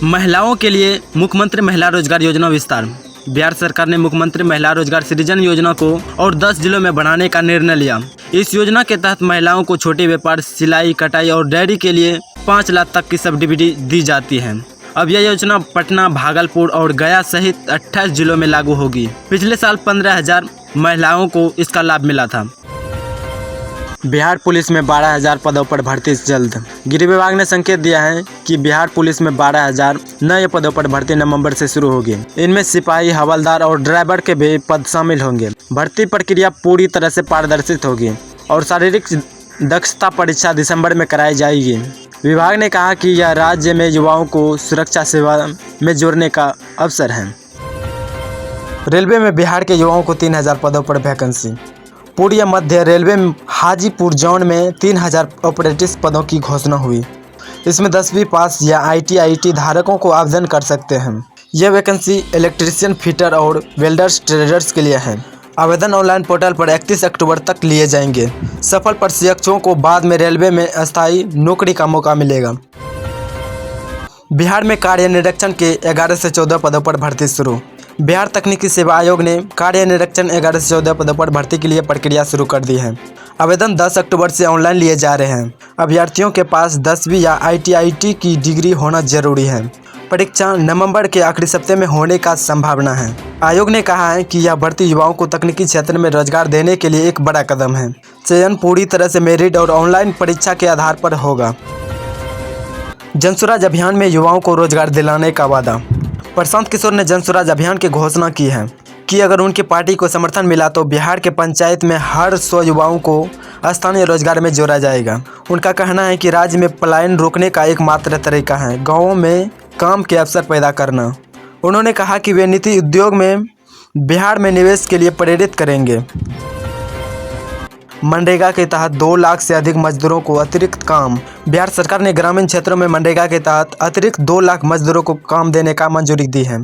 महिलाओं के लिए मुख्यमंत्री महिला रोजगार योजना विस्तार। बिहार सरकार ने मुख्यमंत्री महिला रोजगार सृजन योजना को और 10 जिलों में बढ़ाने का निर्णय लिया। इस योजना के तहत महिलाओं को छोटे व्यापार, सिलाई, कटाई और डेयरी के लिए 5 लाख तक की सब्सिडी दी जाती है। अब यह योजना पटना, भागलपुर और गया सहित 28 जिलों में लागू होगी। पिछले साल 15,000 महिलाओं को इसका लाभ मिला था। बिहार पुलिस में 12,000 पदों पर भर्ती जल्द। गृह विभाग ने संकेत दिया है कि बिहार पुलिस में 12,000 नए पदों पर भर्ती नवंबर से शुरू होगी। इनमें सिपाही, हवलदार और ड्राइवर के भी पद शामिल होंगे। भर्ती प्रक्रिया पूरी तरह से पारदर्शी होगी और शारीरिक दक्षता परीक्षा दिसंबर में कराई जाएगी। विभाग ने कहा कि यह राज्य में युवाओं को सुरक्षा सेवा में जोड़ने का अवसर है। रेलवे में बिहार के युवाओं को 3,000 पदों पर वैकेंसी। पूर्व मध्य रेलवे में हाजीपुर जोन में 3,000 ऑपरेटिव पदों की घोषणा हुई। इसमें 10वीं पास या IIT धारकों को आवेदन कर सकते हैं। यह वैकेंसी इलेक्ट्रीशियन, फिटर और वेल्डर्स ट्रेडर्स के लिए है। आवेदन ऑनलाइन पोर्टल पर 31 अक्टूबर तक लिए जाएंगे। सफल प्रशिक्षुओं को बाद में रेलवे में अस्थायी नौकरी का मौका मिलेगा। बिहार में कार्य निरीक्षण के 11 से 14 पदों पर भर्ती शुरू। बिहार तकनीकी सेवा आयोग ने कार्य निरीक्षण 11 से 14 पदों पर भर्ती के लिए प्रक्रिया शुरू कर दी है। आवेदन 10 अक्टूबर से ऑनलाइन लिए जा रहे हैं। अभ्यर्थियों के पास 10वीं या IIT की डिग्री होना जरूरी है। परीक्षा नवंबर के आखिरी सप्ताह में होने का संभावना है। आयोग ने कहा है कि यह भर्ती युवाओं को तकनीकी क्षेत्र में रोजगार देने के लिए एक बड़ा कदम है। चयन पूरी तरह से मेरिट और ऑनलाइन परीक्षा के आधार पर होगा। जनसुराज अभियान में युवाओं को रोजगार दिलाने का वादा। प्रशांत किशोर ने जनसुराज अभियान की घोषणा की है कि अगर उनकी पार्टी को समर्थन मिला तो बिहार के पंचायत में हर 100 युवाओं को स्थानीय रोजगार में जोड़ा जाएगा। उनका कहना है कि राज्य में पलायन रोकने का एकमात्र तरीका है गाँवों में काम के अवसर पैदा करना। उन्होंने कहा कि वे नीति उद्योग में बिहार में निवेश के लिए प्रेरित करेंगे। मनरेगा के तहत 2 लाख से अधिक मजदूरों को अतिरिक्त काम। बिहार सरकार ने ग्रामीण क्षेत्रों में मनरेगा के तहत अतिरिक्त 2 लाख मजदूरों को काम देने का मंजूरी दी है।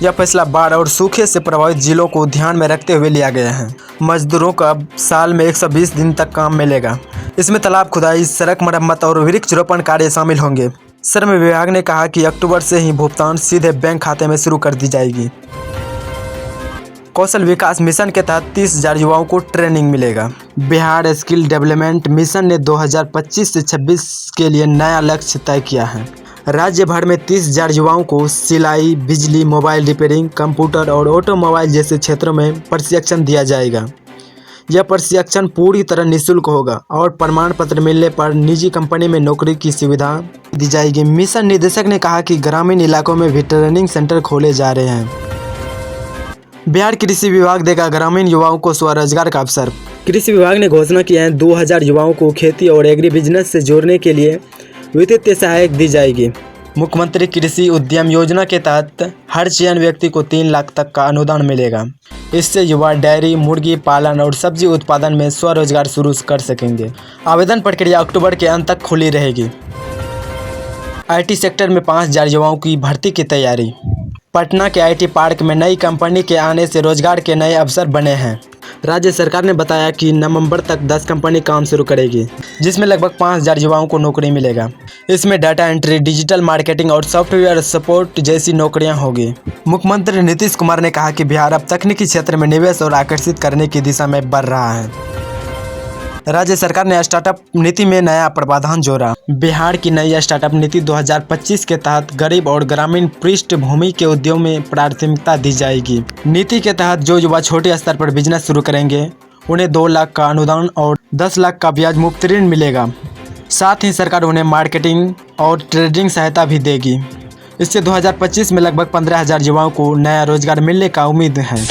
यह फैसला बाढ़ और सूखे से प्रभावित जिलों को ध्यान में रखते हुए लिया गया है। मजदूरों को अब साल में 120 दिन तक काम मिलेगा। इसमें तालाब खुदाई, सड़क मरम्मत और वृक्षारोपण कार्य शामिल होंगे। श्रम विभाग ने कहा कि अक्टूबर से ही भुगतान सीधे बैंक खाते में शुरू कर दी जाएगी। कौशल विकास मिशन के तहत 30,000 युवाओं को ट्रेनिंग मिलेगा। बिहार स्किल डेवलपमेंट मिशन ने 2025 से 26 के लिए नया लक्ष्य तय किया है। राज्य भर में 30,000 युवाओं को सिलाई, बिजली, मोबाइल रिपेयरिंग, कंप्यूटर और ऑटोमोबाइल जैसे क्षेत्रों में प्रशिक्षण दिया जाएगा। यह प्रशिक्षण पूरी तरह निःशुल्क होगा और प्रमाण पत्र मिलने पर निजी कंपनी में नौकरी की सुविधा दी जाएगी। मिशन निदेशक ने कहा कि ग्रामीण इलाकों में भी ट्रेनिंग सेंटर खोले जा रहे हैं। बिहार कृषि विभाग देगा ग्रामीण युवाओं को स्वरोजगार का अवसर। कृषि विभाग ने घोषणा की है 2,000 युवाओं को खेती और एग्री बिजनेस से जोड़ने के लिए वित्तीय सहायता दी जाएगी। मुख्यमंत्री कृषि उद्यम योजना के तहत हर चयन व्यक्ति को 3 लाख तक का अनुदान मिलेगा। इससे युवा डेयरी, मुर्गी पालन और सब्जी उत्पादन में स्वरोजगार शुरू कर सकेंगे। आवेदन प्रक्रिया अक्टूबर के अंत तक खुली रहेगी। IT सेक्टर में 5,000 युवाओं की भर्ती की तैयारी। पटना के IT पार्क में नई कंपनी के आने से रोजगार के नए अवसर बने हैं। राज्य सरकार ने बताया कि नवंबर तक 10 कंपनी काम शुरू करेगी, जिसमें लगभग 5,000 युवाओं को नौकरी मिलेगा। इसमें डाटा एंट्री, डिजिटल मार्केटिंग और सॉफ्टवेयर सपोर्ट जैसी नौकरियां होगी। मुख्यमंत्री नीतीश कुमार ने कहा कि बिहार अब तकनीकी क्षेत्र में निवेश और आकर्षित करने की दिशा में बढ़ रहा है। राज्य सरकार ने स्टार्टअप नीति में नया प्रावधान जोड़ा। बिहार की नई स्टार्टअप नीति 2025 के तहत गरीब और ग्रामीण पृष्ठभूमि के उद्योग में प्राथमिकता दी जाएगी। नीति के तहत जो युवा छोटे स्तर पर बिजनेस शुरू करेंगे उन्हें 2 लाख का अनुदान और 10 लाख का ब्याज मुक्त ऋण मिलेगा। साथ ही सरकार उन्हें मार्केटिंग और ट्रेडिंग सहायता भी देगी। इससे 2025 में लगभग 15,000 युवाओं को नया रोजगार मिलने का उम्मीद है।